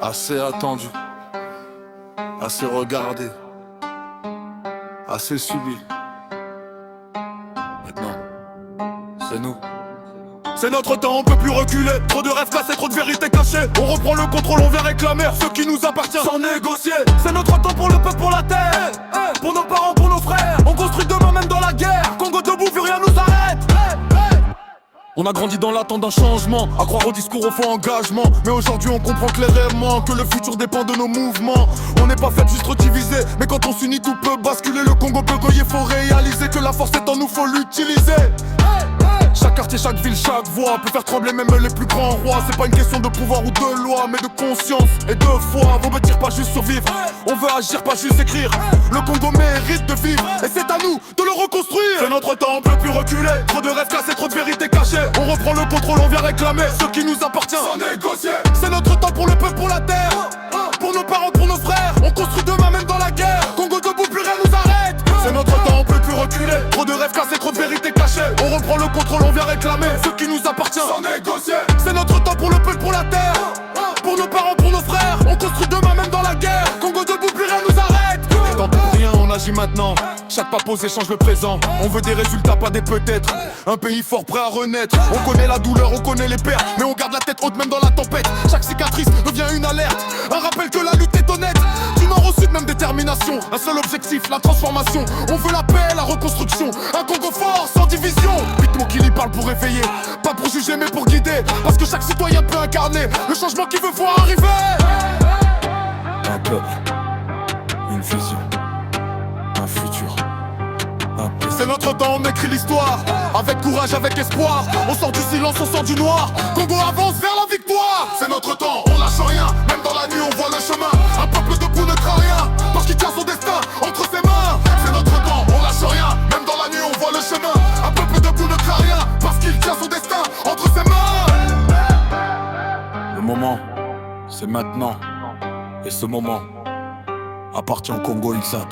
Assez attendu, assez regardé, assez subi. Maintenant, c'est nous. C'est notre temps, on peut plus reculer. Trop de rêves cassés, trop de vérités cachées. On reprend le contrôle, on vient réclamer ce qui nous appartient sans négocier. C'est notre temps pour le peuple, pour la terre, pour nos parents, pour nos frères. On construit demain même dans la guerre. Congo debout, vu rien nous arrête. On a grandi dans l'attente d'un changement, à croire au discours, au faux engagement. Mais aujourd'hui on comprend clairement que le futur dépend de nos mouvements. On n'est pas fait juste diviser, mais quand on s'unit tout peut basculer. Le Congo peut goyer, faut réaliser que la force est en nous, faut l'utiliser. Chaque quartier, chaque ville, chaque voix peut faire trembler même les plus grands rois. C'est pas une question de pouvoir ou de loi, mais de conscience et de foi. Vos bâtir pas juste survivre, on veut agir, pas juste écrire. Le Congo mérite de vivre, et c'est à nous de le reconstruire. C'est notre temps, on peut plus reculer. Trop de rêves cassés, trop de vérités cachées. On reprend le contrôle, on vient réclamer ce qui nous appartient sans négocier. C'est notre temps pour le peuple, pour la terre, pour nos parents, pour nos frères. On construit demain même dans la guerre. Congo debout, plus rien nous arrête. C'est notre temps, on peut plus reculer. Trop de rêves cassés, trop de vérités cachées. On reprend le contrôle, on vient réclamer ce qui nous appartient sans négocier. C'est notre temps pour le peuple, pour la terre, pour nos parents, pour nos frères. On construit demain même dans la guerre. Congo debout, plus rien nous arrête. Tant pour rien, on agit maintenant. Chaque pas posé change le présent. On veut des résultats, pas des peut-être. Un pays fort prêt à renaître. On connaît la douleur, on connaît les pertes, mais on garde la tête haute même dans la tempête. Chaque cicatrice devient une alerte, un rappel que la lutte est honnête. Du nord au sud, même détermination. Un seul objectif, la transformation. On veut la paix, la reconstruction. Un Congo fort, sans division. Dites-moi qu'il y parle pour réveiller, pas pour juger mais pour guider. Parce que chaque citoyen peut incarner le changement qu'il veut voir arriver. Un peuple, une vision, un futur. C'est notre temps, on écrit l'histoire. Avec courage, avec espoir. On sort du silence, on sort du noir. Congo avance vers la victoire. C'est notre temps, on lâche rien. Même dans la nuit, on voit le chemin. Un peuple debout ne craint rien, parce qu'il tient son destin entre ses mains. C'est notre temps, on lâche rien. Même dans la nuit, on voit le chemin. Un peuple debout ne craint rien, parce qu'il tient son destin entre ses mains. Le moment, c'est maintenant. Et ce moment appartient au Congo UNSAT.